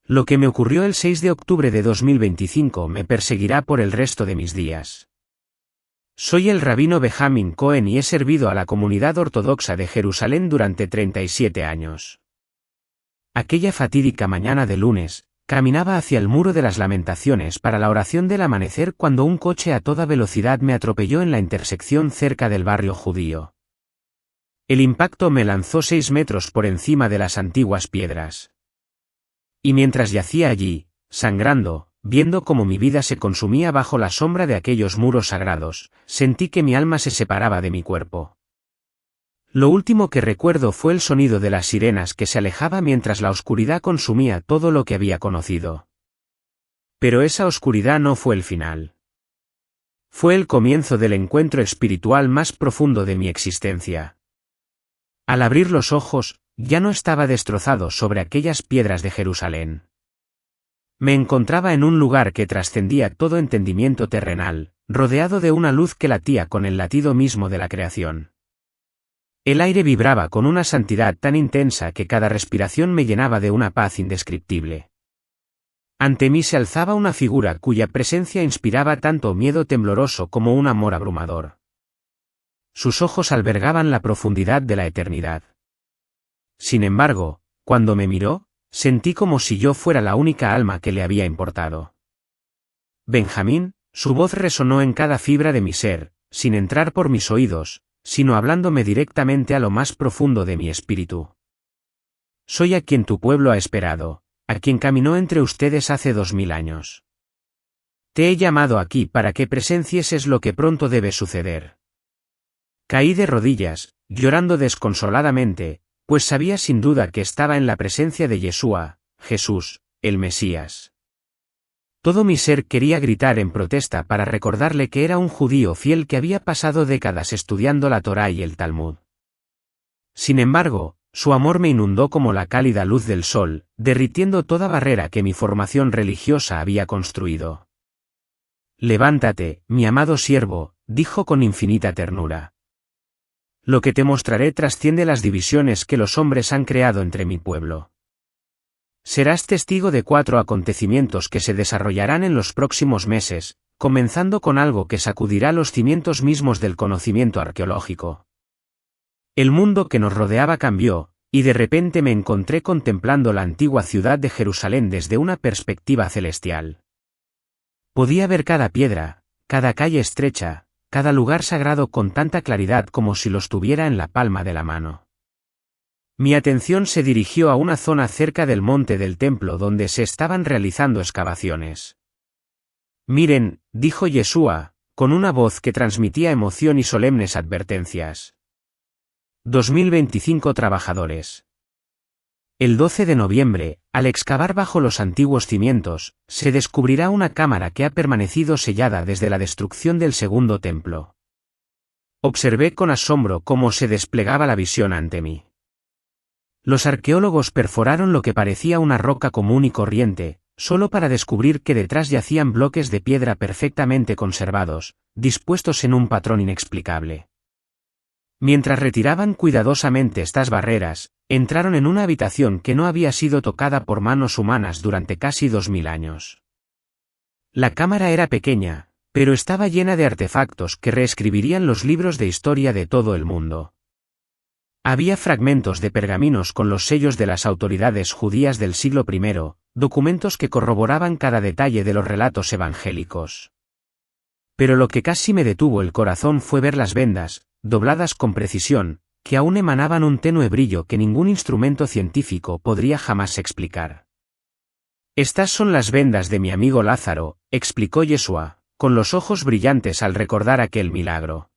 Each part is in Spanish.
Lo que me ocurrió el 6 de octubre de 2025 me perseguirá por el resto de mis días. Soy el rabino Benjamin Cohen y he servido a la comunidad ortodoxa de Jerusalén durante 37 años. Aquella fatídica mañana de lunes, caminaba hacia el Muro de las Lamentaciones para la oración del amanecer cuando un coche a toda velocidad me atropelló en la intersección cerca del barrio judío. El impacto me lanzó 6 metros por encima de las antiguas piedras. Y mientras yacía allí, sangrando, viendo cómo mi vida se consumía bajo la sombra de aquellos muros sagrados, sentí que mi alma se separaba de mi cuerpo. Lo último que recuerdo fue el sonido de las sirenas que se alejaba mientras la oscuridad consumía todo lo que había conocido. Pero esa oscuridad no fue el final. Fue el comienzo del encuentro espiritual más profundo de mi existencia. Al abrir los ojos, ya no estaba destrozado sobre aquellas piedras de Jerusalén. Me encontraba en un lugar que trascendía todo entendimiento terrenal, rodeado de una luz que latía con el latido mismo de la creación. El aire vibraba con una santidad tan intensa que cada respiración me llenaba de una paz indescriptible. Ante mí se alzaba una figura cuya presencia inspiraba tanto miedo tembloroso como un amor abrumador. Sus ojos albergaban la profundidad de la eternidad. Sin embargo, cuando me miró, sentí como si yo fuera la única alma que le había importado. Benjamín, su voz resonó en cada fibra de mi ser, sin entrar por mis oídos, sino hablándome directamente a lo más profundo de mi espíritu. Soy a quien tu pueblo ha esperado, a quien caminó entre ustedes hace 2000 años. Te he llamado aquí para que presencies lo que pronto debe suceder. Caí de rodillas, llorando desconsoladamente, pues sabía sin duda que estaba en la presencia de Yeshua, Jesús, el Mesías. Todo mi ser quería gritar en protesta para recordarle que era un judío fiel que había pasado décadas estudiando la Torá y el Talmud. Sin embargo, su amor me inundó como la cálida luz del sol, derritiendo toda barrera que mi formación religiosa había construido. Levántate, mi amado siervo, dijo con infinita ternura. Lo que te mostraré trasciende las divisiones que los hombres han creado entre mi pueblo. Serás testigo de 4 acontecimientos que se desarrollarán en los próximos meses, comenzando con algo que sacudirá los cimientos mismos del conocimiento arqueológico. El mundo que nos rodeaba cambió, y de repente me encontré contemplando la antigua ciudad de Jerusalén desde una perspectiva celestial. Podía ver cada piedra, cada calle estrecha, cada lugar sagrado con tanta claridad como si los tuviera en la palma de la mano. Mi atención se dirigió a una zona cerca del monte del templo donde se estaban realizando excavaciones. Miren, dijo Yeshua, con una voz que transmitía emoción y solemnes advertencias. 2025 trabajadores. El 12 de noviembre, al excavar bajo los antiguos cimientos, se descubrirá una cámara que ha permanecido sellada desde la destrucción del segundo templo. Observé con asombro cómo se desplegaba la visión ante mí. Los arqueólogos perforaron lo que parecía una roca común y corriente, solo para descubrir que detrás yacían bloques de piedra perfectamente conservados, dispuestos en un patrón inexplicable. Mientras retiraban cuidadosamente estas barreras, entraron en una habitación que no había sido tocada por manos humanas durante casi 2000 años. La cámara era pequeña, pero estaba llena de artefactos que reescribirían los libros de historia de todo el mundo. Había fragmentos de pergaminos con los sellos de las autoridades judías del siglo I, documentos que corroboraban cada detalle de los relatos evangélicos. Pero lo que casi me detuvo el corazón fue ver las vendas, dobladas con precisión, que aún emanaban un tenue brillo que ningún instrumento científico podría jamás explicar. Estas son las vendas de mi amigo Lázaro, explicó Yeshua, con los ojos brillantes al recordar aquel milagro.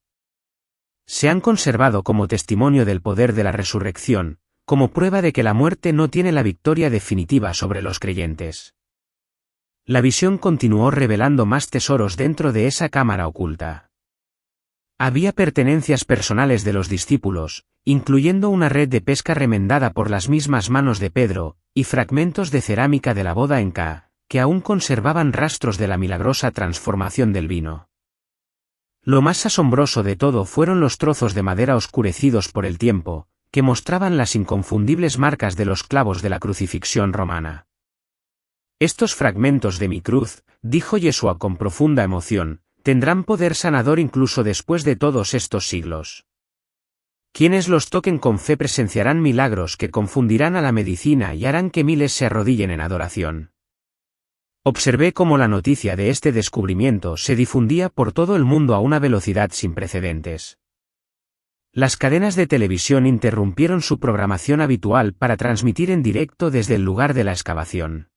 Se han conservado como testimonio del poder de la resurrección, como prueba de que la muerte no tiene la victoria definitiva sobre los creyentes. La visión continuó revelando más tesoros dentro de esa cámara oculta. Había pertenencias personales de los discípulos, incluyendo una red de pesca remendada por las mismas manos de Pedro, y fragmentos de cerámica de la boda en Ca, que aún conservaban rastros de la milagrosa transformación del vino. Lo más asombroso de todo fueron los trozos de madera oscurecidos por el tiempo, que mostraban las inconfundibles marcas de los clavos de la crucifixión romana. Estos fragmentos de mi cruz, dijo Yeshua con profunda emoción, tendrán poder sanador incluso después de todos estos siglos. Quienes los toquen con fe presenciarán milagros que confundirán a la medicina y harán que miles se arrodillen en adoración. Observé cómo la noticia de este descubrimiento se difundía por todo el mundo a una velocidad sin precedentes. Las cadenas de televisión interrumpieron su programación habitual para transmitir en directo desde el lugar de la excavación.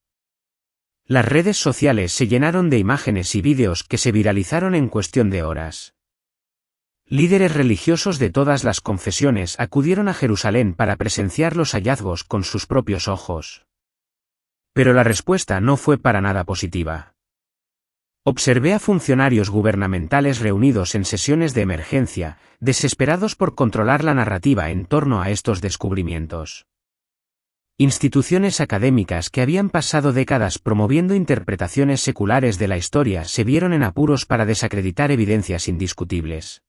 Las redes sociales se llenaron de imágenes y vídeos que se viralizaron en cuestión de horas. Líderes religiosos de todas las confesiones acudieron a Jerusalén para presenciar los hallazgos con sus propios ojos. Pero la respuesta no fue para nada positiva. Observé a funcionarios gubernamentales reunidos en sesiones de emergencia, desesperados por controlar la narrativa en torno a estos descubrimientos. Instituciones académicas que habían pasado décadas promoviendo interpretaciones seculares de la historia se vieron en apuros para desacreditar evidencias indiscutibles.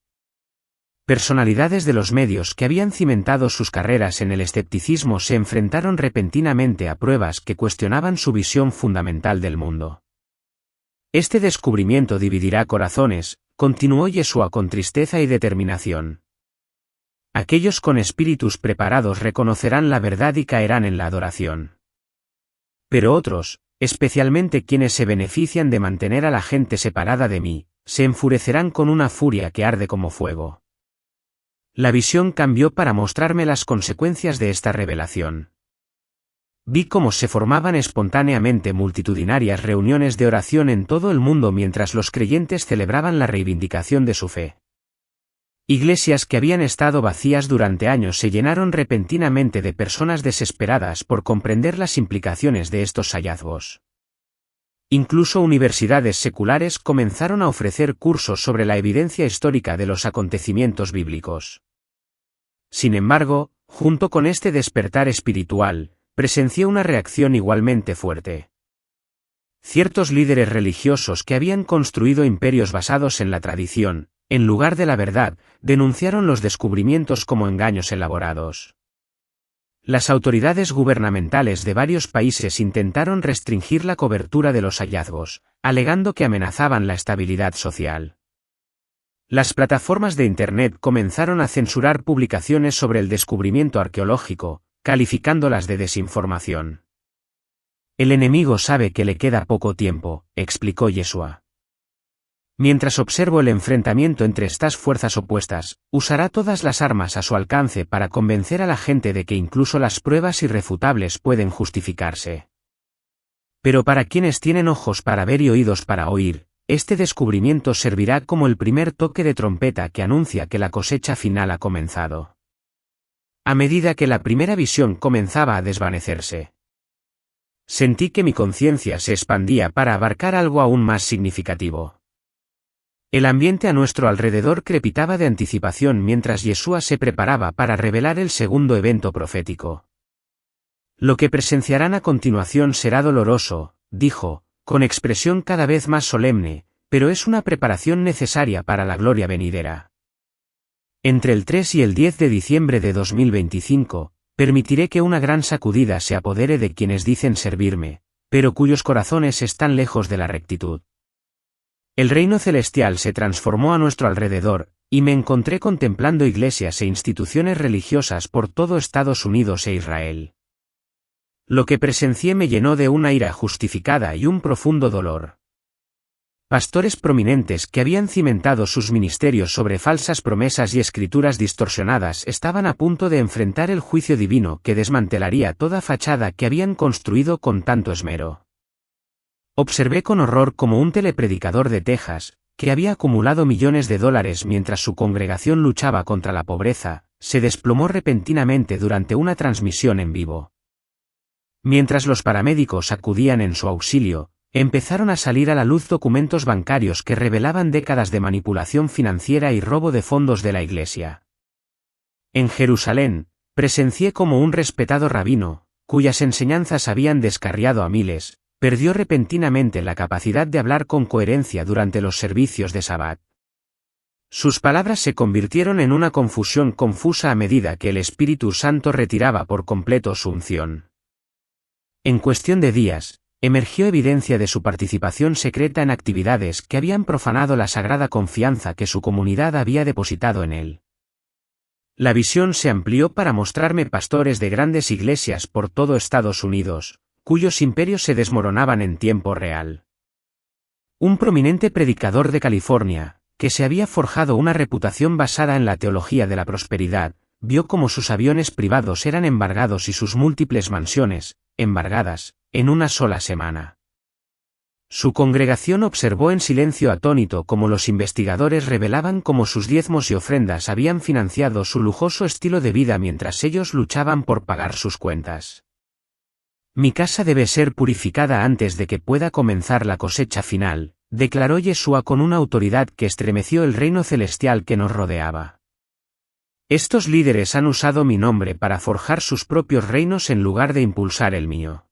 Personalidades de los medios que habían cimentado sus carreras en el escepticismo se enfrentaron repentinamente a pruebas que cuestionaban su visión fundamental del mundo. Este descubrimiento dividirá corazones, continuó Yeshua con tristeza y determinación. Aquellos con espíritus preparados reconocerán la verdad y caerán en la adoración. Pero otros, especialmente quienes se benefician de mantener a la gente separada de mí, se enfurecerán con una furia que arde como fuego. La visión cambió para mostrarme las consecuencias de esta revelación. Vi cómo se formaban espontáneamente multitudinarias reuniones de oración en todo el mundo mientras los creyentes celebraban la reivindicación de su fe. Iglesias que habían estado vacías durante años se llenaron repentinamente de personas desesperadas por comprender las implicaciones de estos hallazgos. Incluso universidades seculares comenzaron a ofrecer cursos sobre la evidencia histórica de los acontecimientos bíblicos. Sin embargo, junto con este despertar espiritual, presencié una reacción igualmente fuerte. Ciertos líderes religiosos que habían construido imperios basados en la tradición, en lugar de la verdad, denunciaron los descubrimientos como engaños elaborados. Las autoridades gubernamentales de varios países intentaron restringir la cobertura de los hallazgos, alegando que amenazaban la estabilidad social. Las plataformas de Internet comenzaron a censurar publicaciones sobre el descubrimiento arqueológico, calificándolas de desinformación. El enemigo sabe que le queda poco tiempo, explicó Yeshua. Mientras observo el enfrentamiento entre estas fuerzas opuestas, usará todas las armas a su alcance para convencer a la gente de que incluso las pruebas irrefutables pueden justificarse. Pero para quienes tienen ojos para ver y oídos para oír, este descubrimiento servirá como el primer toque de trompeta que anuncia que la cosecha final ha comenzado. A medida que la primera visión comenzaba a desvanecerse, sentí que mi conciencia se expandía para abarcar algo aún más significativo. El ambiente a nuestro alrededor crepitaba de anticipación mientras Yeshua se preparaba para revelar el segundo evento profético. Lo que presenciarán a continuación será doloroso, dijo, con expresión cada vez más solemne, pero es una preparación necesaria para la gloria venidera. Entre el 3 y el 10 de diciembre de 2025, permitiré que una gran sacudida se apodere de quienes dicen servirme, pero cuyos corazones están lejos de la rectitud. El reino celestial se transformó a nuestro alrededor, y me encontré contemplando iglesias e instituciones religiosas por todo Estados Unidos e Israel. Lo que presencié me llenó de una ira justificada y un profundo dolor. Pastores prominentes que habían cimentado sus ministerios sobre falsas promesas y escrituras distorsionadas estaban a punto de enfrentar el juicio divino que desmantelaría toda fachada que habían construido con tanto esmero. Observé con horror cómo un telepredicador de Texas, que había acumulado millones de dólares mientras su congregación luchaba contra la pobreza, se desplomó repentinamente durante una transmisión en vivo. Mientras los paramédicos acudían en su auxilio, empezaron a salir a la luz documentos bancarios que revelaban décadas de manipulación financiera y robo de fondos de la Iglesia. En Jerusalén, presencié cómo un respetado rabino, cuyas enseñanzas habían descarriado a miles, perdió repentinamente la capacidad de hablar con coherencia durante los servicios de Sabbat. Sus palabras se convirtieron en una confusión confusa a medida que el Espíritu Santo retiraba por completo su unción. En cuestión de días, emergió evidencia de su participación secreta en actividades que habían profanado la sagrada confianza que su comunidad había depositado en él. La visión se amplió para mostrarme pastores de grandes iglesias por todo Estados Unidos, cuyos imperios se desmoronaban en tiempo real. Un prominente predicador de California, que se había forjado una reputación basada en la teología de la prosperidad, vio cómo sus aviones privados eran embargados y sus múltiples mansiones, embargadas, en una sola semana. Su congregación observó en silencio atónito cómo los investigadores revelaban cómo sus diezmos y ofrendas habían financiado su lujoso estilo de vida mientras ellos luchaban por pagar sus cuentas. Mi casa debe ser purificada antes de que pueda comenzar la cosecha final, declaró Yeshua con una autoridad que estremeció el reino celestial que nos rodeaba. Estos líderes han usado mi nombre para forjar sus propios reinos en lugar de impulsar el mío.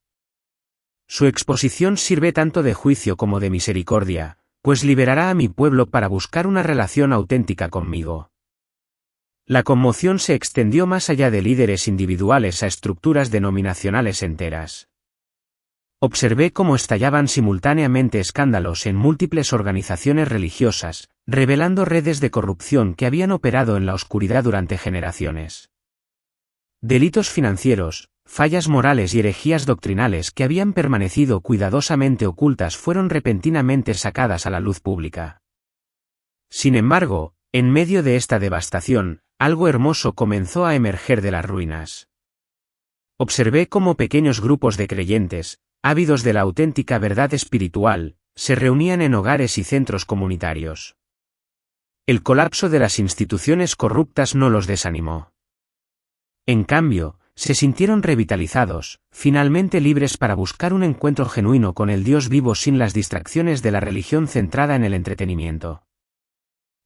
Su exposición sirve tanto de juicio como de misericordia, pues liberará a mi pueblo para buscar una relación auténtica conmigo. La conmoción se extendió más allá de líderes individuales a estructuras denominacionales enteras. Observé cómo estallaban simultáneamente escándalos en múltiples organizaciones religiosas, revelando redes de corrupción que habían operado en la oscuridad durante generaciones. Delitos financieros, fallas morales y herejías doctrinales que habían permanecido cuidadosamente ocultas fueron repentinamente sacadas a la luz pública. Sin embargo, en medio de esta devastación, algo hermoso comenzó a emerger de las ruinas. Observé cómo pequeños grupos de creyentes, ávidos de la auténtica verdad espiritual, se reunían en hogares y centros comunitarios. El colapso de las instituciones corruptas no los desanimó. En cambio, se sintieron revitalizados, finalmente libres para buscar un encuentro genuino con el Dios vivo sin las distracciones de la religión centrada en el entretenimiento.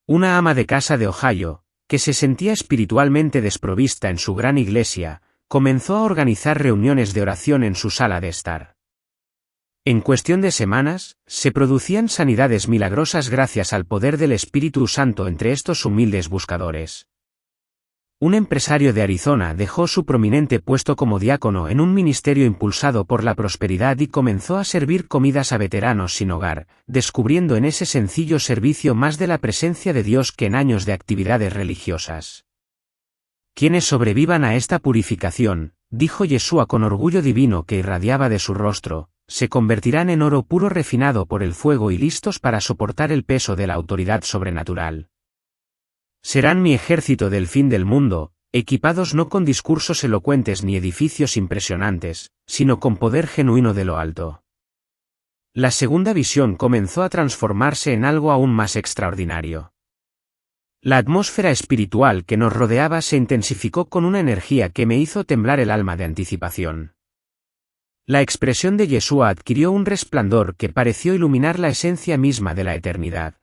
Una ama de casa de Ohio, que se sentía espiritualmente desprovista en su gran iglesia, comenzó a organizar reuniones de oración en su sala de estar. En cuestión de semanas, se producían sanidades milagrosas gracias al poder del Espíritu Santo entre estos humildes buscadores. Un empresario de Arizona dejó su prominente puesto como diácono en un ministerio impulsado por la prosperidad y comenzó a servir comidas a veteranos sin hogar, descubriendo en ese sencillo servicio más de la presencia de Dios que en años de actividades religiosas. Quienes sobrevivan a esta purificación, dijo Yeshua con orgullo divino que irradiaba de su rostro, se convertirán en oro puro refinado por el fuego y listos para soportar el peso de la autoridad sobrenatural. Serán mi ejército del fin del mundo, equipados no con discursos elocuentes ni edificios impresionantes, sino con poder genuino de lo alto. La segunda visión comenzó a transformarse en algo aún más extraordinario. La atmósfera espiritual que nos rodeaba se intensificó con una energía que me hizo temblar el alma de anticipación. La expresión de Yeshua adquirió un resplandor que pareció iluminar la esencia misma de la eternidad.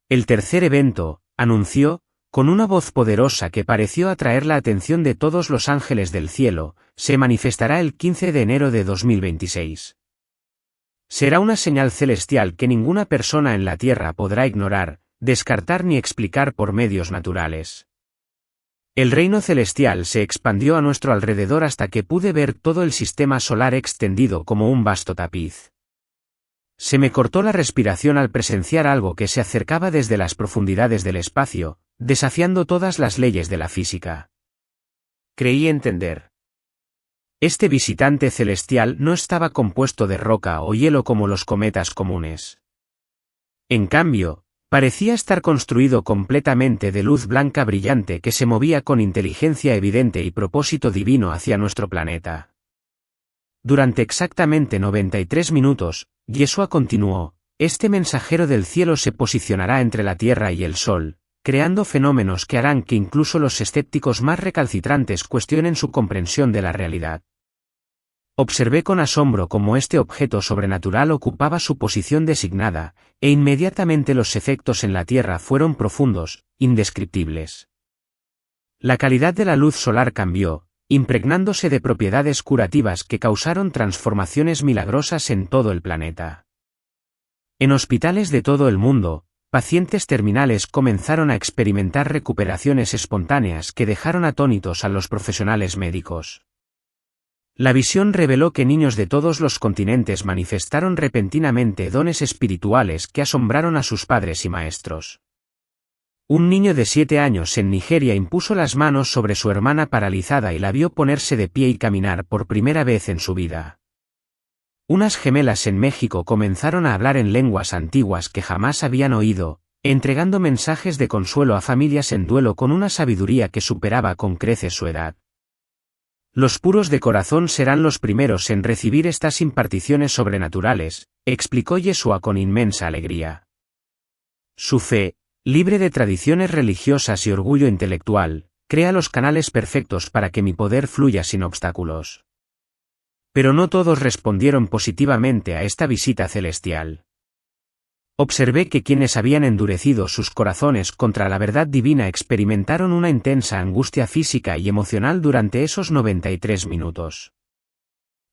El tercer evento, anunció, con una voz poderosa que pareció atraer la atención de todos los ángeles del cielo, se manifestará el 15 de enero de 2026. Será una señal celestial que ninguna persona en la tierra podrá ignorar, descartar ni explicar por medios naturales. El reino celestial se expandió a nuestro alrededor hasta que pude ver todo el sistema solar extendido como un vasto tapiz. Se me cortó la respiración al presenciar algo que se acercaba desde las profundidades del espacio, desafiando todas las leyes de la física. Creí entender. Este visitante celestial no estaba compuesto de roca o hielo como los cometas comunes. En cambio, parecía estar construido completamente de luz blanca brillante que se movía con inteligencia evidente y propósito divino hacia nuestro planeta. Durante exactamente 93 minutos, Yeshua continuó, este mensajero del cielo se posicionará entre la tierra y el sol, creando fenómenos que harán que incluso los escépticos más recalcitrantes cuestionen su comprensión de la realidad. Observé con asombro cómo este objeto sobrenatural ocupaba su posición designada, e inmediatamente los efectos en la Tierra fueron profundos, indescriptibles. La calidad de la luz solar cambió, impregnándose de propiedades curativas que causaron transformaciones milagrosas en todo el planeta. En hospitales de todo el mundo, pacientes terminales comenzaron a experimentar recuperaciones espontáneas que dejaron atónitos a los profesionales médicos. La visión reveló que niños de todos los continentes manifestaron repentinamente dones espirituales que asombraron a sus padres y maestros. Un niño de 7 años en Nigeria impuso las manos sobre su hermana paralizada y la vio ponerse de pie y caminar por primera vez en su vida. Unas gemelas en México comenzaron a hablar en lenguas antiguas que jamás habían oído, entregando mensajes de consuelo a familias en duelo con una sabiduría que superaba con creces su edad. Los puros de corazón serán los primeros en recibir estas imparticiones sobrenaturales, explicó Yeshua con inmensa alegría. Su fe, libre de tradiciones religiosas y orgullo intelectual, crea los canales perfectos para que mi poder fluya sin obstáculos. Pero no todos respondieron positivamente a esta visita celestial. Observé que quienes habían endurecido sus corazones contra la verdad divina experimentaron una intensa angustia física y emocional durante esos 93 minutos.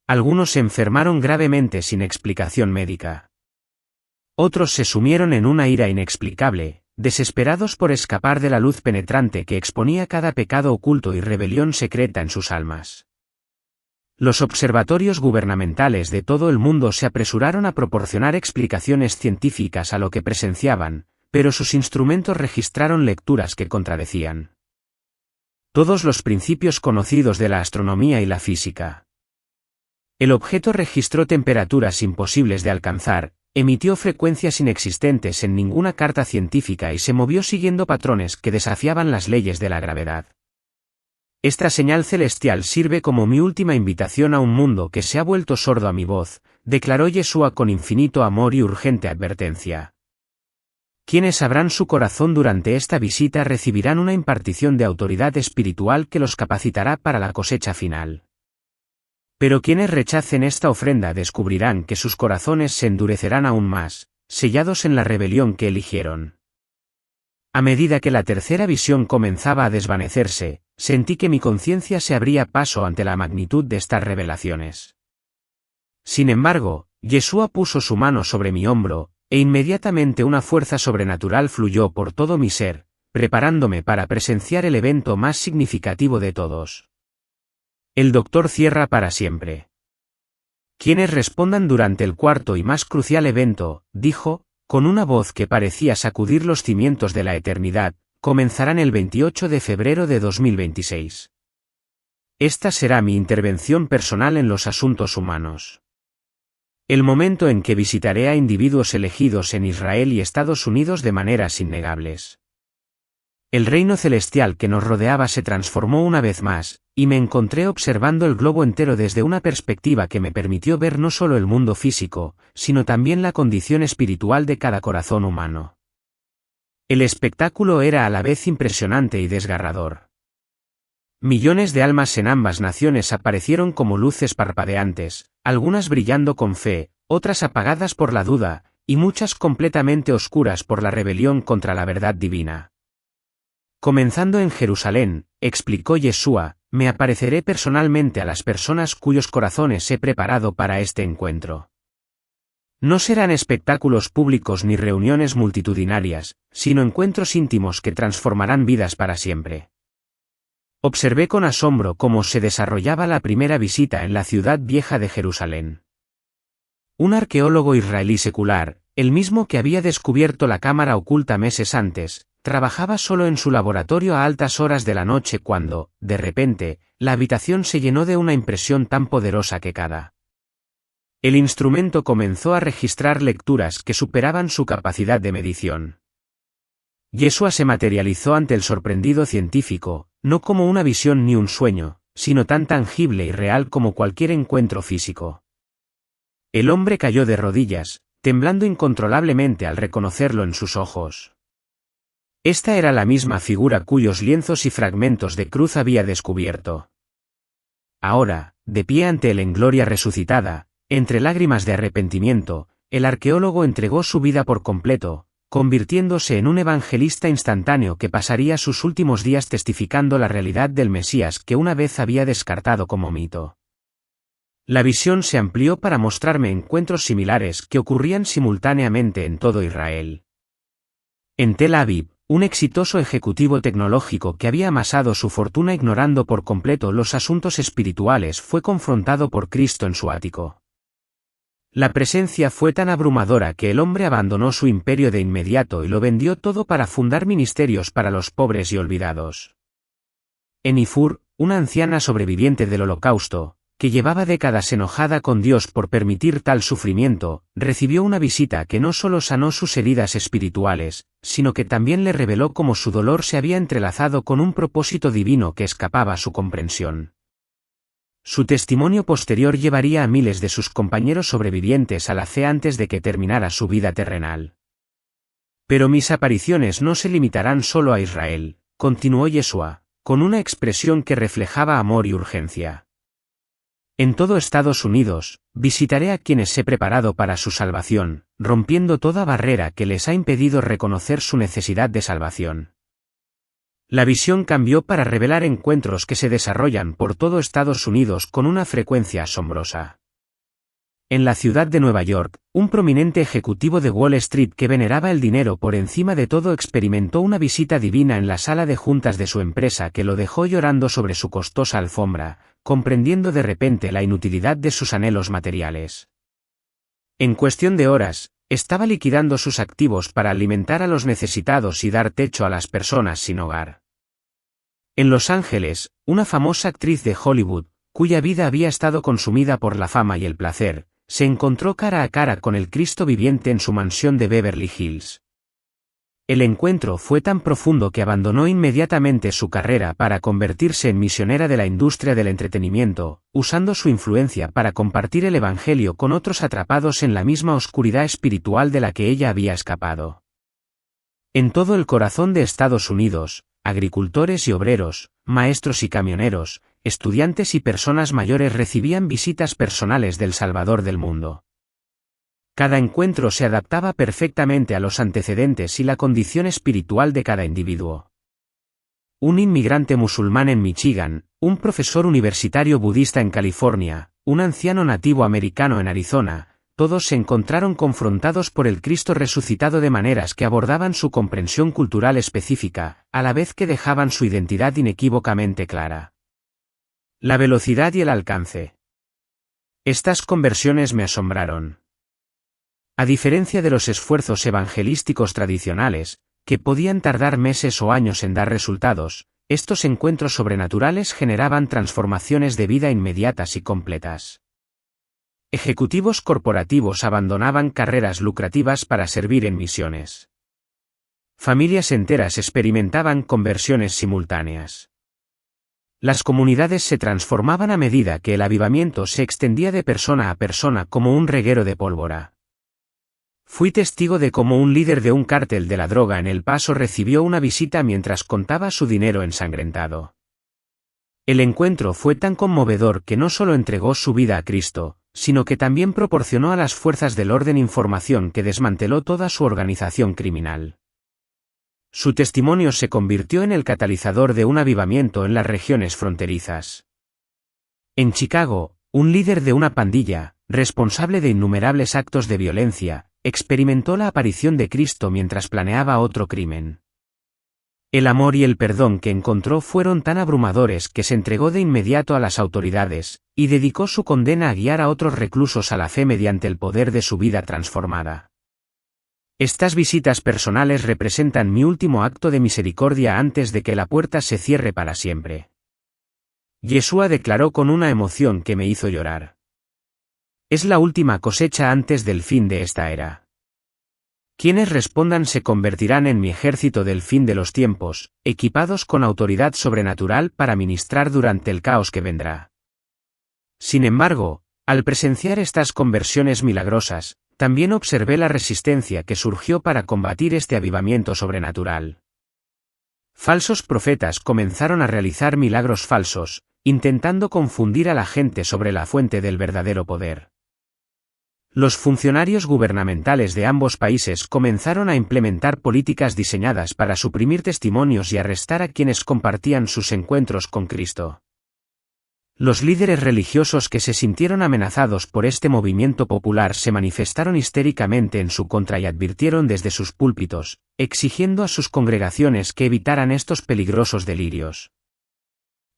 Algunos se enfermaron gravemente sin explicación médica. Otros se sumieron en una ira inexplicable, desesperados por escapar de la luz penetrante que exponía cada pecado oculto y rebelión secreta en sus almas. Los observatorios gubernamentales de todo el mundo se apresuraron a proporcionar explicaciones científicas a lo que presenciaban, pero sus instrumentos registraron lecturas que contradecían todos los principios conocidos de la astronomía y la física. El objeto registró temperaturas imposibles de alcanzar, emitió frecuencias inexistentes en ninguna carta científica y se movió siguiendo patrones que desafiaban las leyes de la gravedad. Esta señal celestial sirve como mi última invitación a un mundo que se ha vuelto sordo a mi voz, declaró Yeshua con infinito amor y urgente advertencia. Quienes abran su corazón durante esta visita recibirán una impartición de autoridad espiritual que los capacitará para la cosecha final. Pero quienes rechacen esta ofrenda descubrirán que sus corazones se endurecerán aún más, sellados en la rebelión que eligieron. A medida que la tercera visión comenzaba a desvanecerse, sentí que mi conciencia se abría paso ante la magnitud de estas revelaciones. Sin embargo, Yeshua puso su mano sobre mi hombro, e inmediatamente una fuerza sobrenatural fluyó por todo mi ser, preparándome para presenciar el evento más significativo de todos. El doctor cierra para siempre. Quienes respondan durante el cuarto y más crucial evento, dijo, con una voz que parecía sacudir los cimientos de la eternidad, comenzarán el 28 de febrero de 2026. Esta será mi intervención personal en los asuntos humanos. El momento en que visitaré a individuos elegidos en Israel y Estados Unidos de maneras innegables. El reino celestial que nos rodeaba se transformó una vez más, y me encontré observando el globo entero desde una perspectiva que me permitió ver no solo el mundo físico, sino también la condición espiritual de cada corazón humano. El espectáculo era a la vez impresionante y desgarrador. Millones de almas en ambas naciones aparecieron como luces parpadeantes, algunas brillando con fe, otras apagadas por la duda, y muchas completamente oscuras por la rebelión contra la verdad divina. Comenzando en Jerusalén, explicó Yeshua, me apareceré personalmente a las personas cuyos corazones he preparado para este encuentro. No serán espectáculos públicos ni reuniones multitudinarias, sino encuentros íntimos que transformarán vidas para siempre. Observé con asombro cómo se desarrollaba la primera visita en la ciudad vieja de Jerusalén. Un arqueólogo israelí secular, el mismo que había descubierto la cámara oculta meses antes, trabajaba solo en su laboratorio a altas horas de la noche cuando, de repente, la habitación se llenó de una impresión tan poderosa que el instrumento comenzó a registrar lecturas que superaban su capacidad de medición. Yeshua se materializó ante el sorprendido científico, no como una visión ni un sueño, sino tan tangible y real como cualquier encuentro físico. El hombre cayó de rodillas, temblando incontrolablemente al reconocerlo en sus ojos. Esta era la misma figura cuyos lienzos y fragmentos de cruz había descubierto. Ahora, de pie ante él en gloria resucitada, entre lágrimas de arrepentimiento, el arqueólogo entregó su vida por completo, convirtiéndose en un evangelista instantáneo que pasaría sus últimos días testificando la realidad del Mesías que una vez había descartado como mito. La visión se amplió para mostrarme encuentros similares que ocurrían simultáneamente en todo Israel. En Tel Aviv, un exitoso ejecutivo tecnológico que había amasado su fortuna ignorando por completo los asuntos espirituales, fue confrontado por Cristo en su ático. La presencia fue tan abrumadora que el hombre abandonó su imperio de inmediato y lo vendió todo para fundar ministerios para los pobres y olvidados. Enifur, una anciana sobreviviente del Holocausto, que llevaba décadas enojada con Dios por permitir tal sufrimiento, recibió una visita que no solo sanó sus heridas espirituales, sino que también le reveló cómo su dolor se había entrelazado con un propósito divino que escapaba a su comprensión. Su testimonio posterior llevaría a miles de sus compañeros sobrevivientes a la fe antes de que terminara su vida terrenal. Pero mis apariciones no se limitarán solo a Israel, continuó Yeshua, con una expresión que reflejaba amor y urgencia. En todo Estados Unidos, visitaré a quienes he preparado para su salvación, rompiendo toda barrera que les ha impedido reconocer su necesidad de salvación. La visión cambió para revelar encuentros que se desarrollan por todo Estados Unidos con una frecuencia asombrosa. En la ciudad de Nueva York, un prominente ejecutivo de Wall Street que veneraba el dinero por encima de todo experimentó una visita divina en la sala de juntas de su empresa que lo dejó llorando sobre su costosa alfombra, comprendiendo de repente la inutilidad de sus anhelos materiales. En cuestión de horas, estaba liquidando sus activos para alimentar a los necesitados y dar techo a las personas sin hogar. En Los Ángeles, una famosa actriz de Hollywood, cuya vida había estado consumida por la fama y el placer, se encontró cara a cara con el Cristo viviente en su mansión de Beverly Hills. El encuentro fue tan profundo que abandonó inmediatamente su carrera para convertirse en misionera de la industria del entretenimiento, usando su influencia para compartir el Evangelio con otros atrapados en la misma oscuridad espiritual de la que ella había escapado. En todo el corazón de Estados Unidos, agricultores y obreros, maestros y camioneros, estudiantes y personas mayores recibían visitas personales del Salvador del mundo. Cada encuentro se adaptaba perfectamente a los antecedentes y la condición espiritual de cada individuo. Un inmigrante musulmán en Michigan, un profesor universitario budista en California, un anciano nativo americano en Arizona, todos se encontraron confrontados por el Cristo resucitado de maneras que abordaban su comprensión cultural específica, a la vez que dejaban su identidad inequívocamente clara. La velocidad y el alcance. Estas conversiones me asombraron. A diferencia de los esfuerzos evangelísticos tradicionales, que podían tardar meses o años en dar resultados, estos encuentros sobrenaturales generaban transformaciones de vida inmediatas y completas. Ejecutivos corporativos abandonaban carreras lucrativas para servir en misiones. Familias enteras experimentaban conversiones simultáneas. Las comunidades se transformaban a medida que el avivamiento se extendía de persona a persona como un reguero de pólvora. Fui testigo de cómo un líder de un cártel de la droga en El Paso recibió una visita mientras contaba su dinero ensangrentado. El encuentro fue tan conmovedor que no solo entregó su vida a Cristo, sino que también proporcionó a las fuerzas del orden información que desmanteló toda su organización criminal. Su testimonio se convirtió en el catalizador de un avivamiento en las regiones fronterizas. En Chicago, un líder de una pandilla, responsable de innumerables actos de violencia, experimentó la aparición de Cristo mientras planeaba otro crimen. El amor y el perdón que encontró fueron tan abrumadores que se entregó de inmediato a las autoridades, y dedicó su condena a guiar a otros reclusos a la fe mediante el poder de su vida transformada. Estas visitas personales representan mi último acto de misericordia antes de que la puerta se cierre para siempre. Yeshua declaró con una emoción que me hizo llorar. Es la última cosecha antes del fin de esta era. Quienes respondan se convertirán en mi ejército del fin de los tiempos, equipados con autoridad sobrenatural para ministrar durante el caos que vendrá. Sin embargo, al presenciar estas conversiones milagrosas, también observé la resistencia que surgió para combatir este avivamiento sobrenatural. Falsos profetas comenzaron a realizar milagros falsos, intentando confundir a la gente sobre la fuente del verdadero poder. Los funcionarios gubernamentales de ambos países comenzaron a implementar políticas diseñadas para suprimir testimonios y arrestar a quienes compartían sus encuentros con Cristo. Los líderes religiosos que se sintieron amenazados por este movimiento popular se manifestaron histéricamente en su contra y advirtieron desde sus púlpitos, exigiendo a sus congregaciones que evitaran estos peligrosos delirios.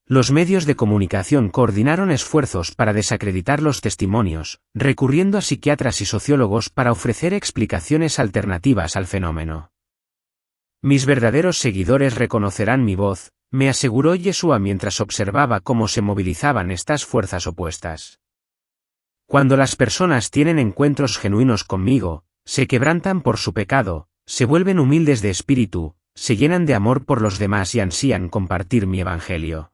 Los medios de comunicación coordinaron esfuerzos para desacreditar los testimonios, recurriendo a psiquiatras y sociólogos para ofrecer explicaciones alternativas al fenómeno. Mis verdaderos seguidores reconocerán mi voz, me aseguró Yeshua mientras observaba cómo se movilizaban estas fuerzas opuestas. Cuando las personas tienen encuentros genuinos conmigo, se quebrantan por su pecado, se vuelven humildes de espíritu, se llenan de amor por los demás y ansían compartir mi evangelio.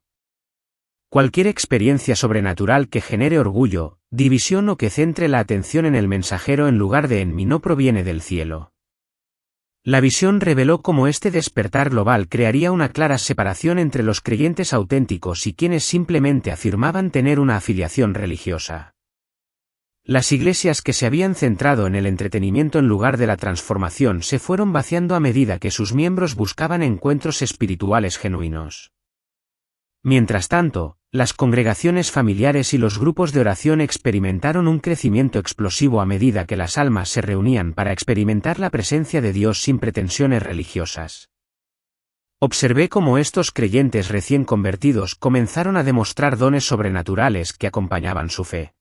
Cualquier experiencia sobrenatural que genere orgullo, división o que centre la atención en el mensajero en lugar de en mí no proviene del cielo. La visión reveló cómo este despertar global crearía una clara separación entre los creyentes auténticos y quienes simplemente afirmaban tener una afiliación religiosa. Las iglesias que se habían centrado en el entretenimiento en lugar de la transformación se fueron vaciando a medida que sus miembros buscaban encuentros espirituales genuinos. Mientras tanto, las congregaciones familiares y los grupos de oración experimentaron un crecimiento explosivo a medida que las almas se reunían para experimentar la presencia de Dios sin pretensiones religiosas. Observé cómo estos creyentes recién convertidos comenzaron a demostrar dones sobrenaturales que acompañaban su fe.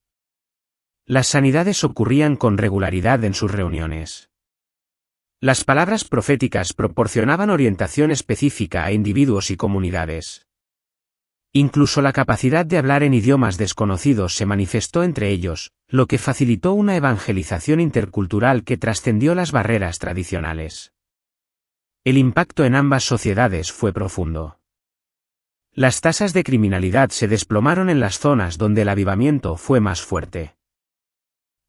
Las sanidades ocurrían con regularidad en sus reuniones. Las palabras proféticas proporcionaban orientación específica a individuos y comunidades. Incluso la capacidad de hablar en idiomas desconocidos se manifestó entre ellos, lo que facilitó una evangelización intercultural que trascendió las barreras tradicionales. El impacto en ambas sociedades fue profundo. Las tasas de criminalidad se desplomaron en las zonas donde el avivamiento fue más fuerte.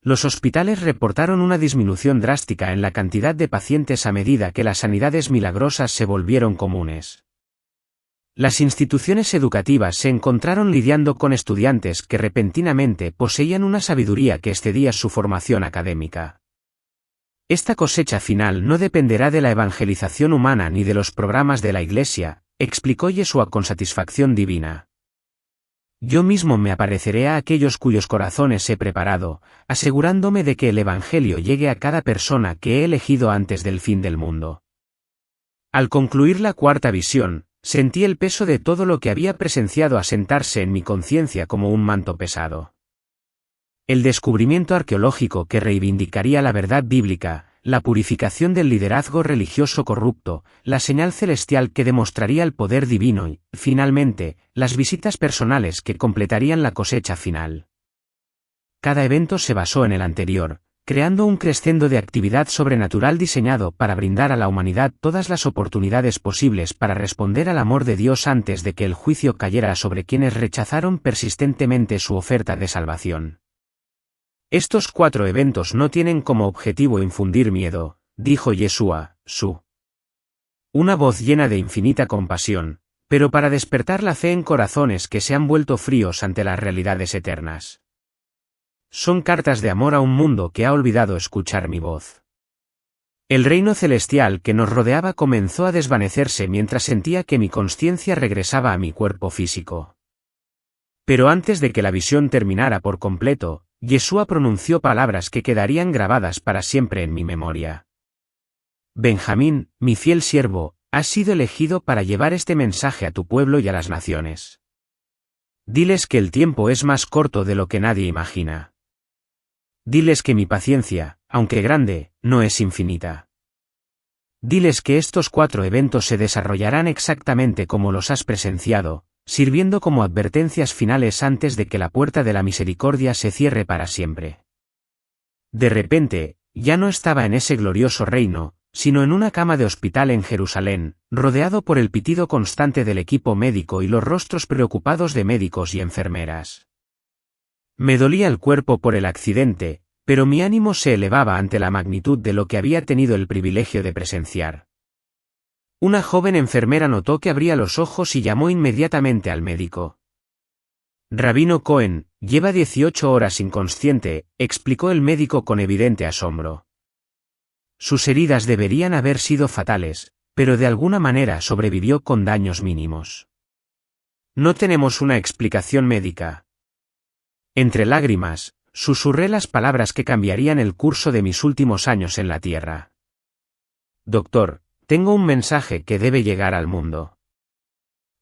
Los hospitales reportaron una disminución drástica en la cantidad de pacientes a medida que las sanidades milagrosas se volvieron comunes. Las instituciones educativas se encontraron lidiando con estudiantes que repentinamente poseían una sabiduría que excedía su formación académica. Esta cosecha final no dependerá de la evangelización humana ni de los programas de la Iglesia, explicó Yeshua con satisfacción divina. Yo mismo me apareceré a aquellos cuyos corazones he preparado, asegurándome de que el Evangelio llegue a cada persona que he elegido antes del fin del mundo. Al concluir la cuarta visión, sentí el peso de todo lo que había presenciado asentarse en mi conciencia como un manto pesado. El descubrimiento arqueológico que reivindicaría la verdad bíblica, la purificación del liderazgo religioso corrupto, la señal celestial que demostraría el poder divino y, finalmente, las visitas personales que completarían la cosecha final. Cada evento se basó en el anterior, creando un crescendo de actividad sobrenatural diseñado para brindar a la humanidad todas las oportunidades posibles para responder al amor de Dios antes de que el juicio cayera sobre quienes rechazaron persistentemente su oferta de salvación. Estos 4 eventos no tienen como objetivo infundir miedo, dijo Yeshua, una voz llena de infinita compasión, pero para despertar la fe en corazones que se han vuelto fríos ante las realidades eternas. Son cartas de amor a un mundo que ha olvidado escuchar mi voz. El reino celestial que nos rodeaba comenzó a desvanecerse mientras sentía que mi consciencia regresaba a mi cuerpo físico. Pero antes de que la visión terminara por completo, Yeshua pronunció palabras que quedarían grabadas para siempre en mi memoria. Benjamín, mi fiel siervo, has sido elegido para llevar este mensaje a tu pueblo y a las naciones. Diles que el tiempo es más corto de lo que nadie imagina. Diles que mi paciencia, aunque grande, no es infinita. Diles que estos 4 eventos se desarrollarán exactamente como los has presenciado, sirviendo como advertencias finales antes de que la puerta de la misericordia se cierre para siempre. De repente, ya no estaba en ese glorioso reino, sino en una cama de hospital en Jerusalén, rodeado por el pitido constante del equipo médico y los rostros preocupados de médicos y enfermeras. Me dolía el cuerpo por el accidente, pero mi ánimo se elevaba ante la magnitud de lo que había tenido el privilegio de presenciar. Una joven enfermera notó que abría los ojos y llamó inmediatamente al médico. Rabino Cohen, lleva 18 horas inconsciente, explicó el médico con evidente asombro. Sus heridas deberían haber sido fatales, pero de alguna manera sobrevivió con daños mínimos. No tenemos una explicación médica. Entre lágrimas, susurré las palabras que cambiarían el curso de mis últimos años en la Tierra. Doctor, tengo un mensaje que debe llegar al mundo.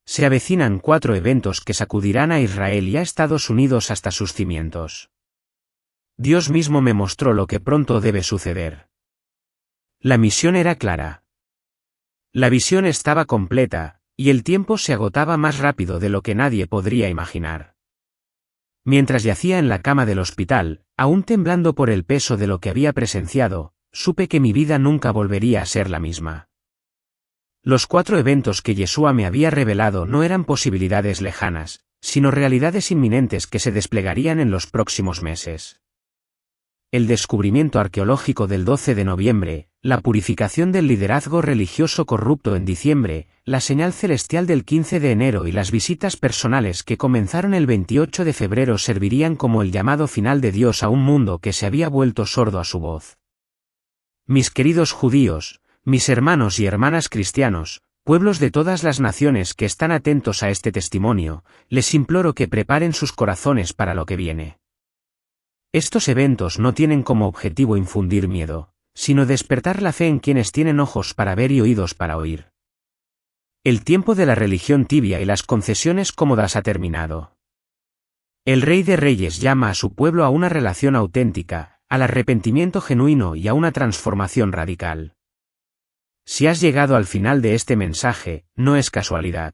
Se avecinan 4 eventos que sacudirán a Israel y a Estados Unidos hasta sus cimientos. Dios mismo me mostró lo que pronto debe suceder. La misión era clara. La visión estaba completa, y el tiempo se agotaba más rápido de lo que nadie podría imaginar. Mientras yacía en la cama del hospital, aún temblando por el peso de lo que había presenciado, supe que mi vida nunca volvería a ser la misma. Los 4 eventos que Yeshua me había revelado no eran posibilidades lejanas, sino realidades inminentes que se desplegarían en los próximos meses. El descubrimiento arqueológico del 12 de noviembre, la purificación del liderazgo religioso corrupto en diciembre, la señal celestial del 15 de enero y las visitas personales que comenzaron el 28 de febrero servirían como el llamado final de Dios a un mundo que se había vuelto sordo a su voz. Mis queridos judíos, mis hermanos y hermanas cristianos, pueblos de todas las naciones que están atentos a este testimonio, les imploro que preparen sus corazones para lo que viene. Estos eventos no tienen como objetivo infundir miedo, sino despertar la fe en quienes tienen ojos para ver y oídos para oír. El tiempo de la religión tibia y las concesiones cómodas ha terminado. El Rey de Reyes llama a su pueblo a una relación auténtica, al arrepentimiento genuino y a una transformación radical. Si has llegado al final de este mensaje, no es casualidad.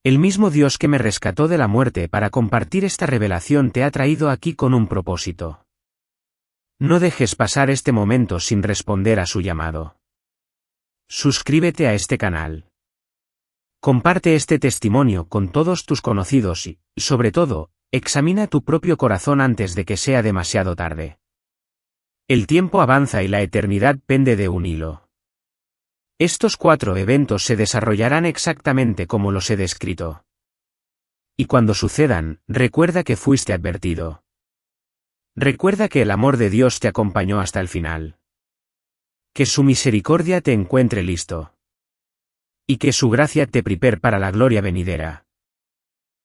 El mismo Dios que me rescató de la muerte para compartir esta revelación te ha traído aquí con un propósito. No dejes pasar este momento sin responder a su llamado. Suscríbete a este canal. Comparte este testimonio con todos tus conocidos y, sobre todo, examina tu propio corazón antes de que sea demasiado tarde. El tiempo avanza y la eternidad pende de un hilo. Estos 4 eventos se desarrollarán exactamente como los he descrito. Y cuando sucedan, recuerda que fuiste advertido. Recuerda que el amor de Dios te acompañó hasta el final. Que su misericordia te encuentre listo. Y que su gracia te prepare para la gloria venidera.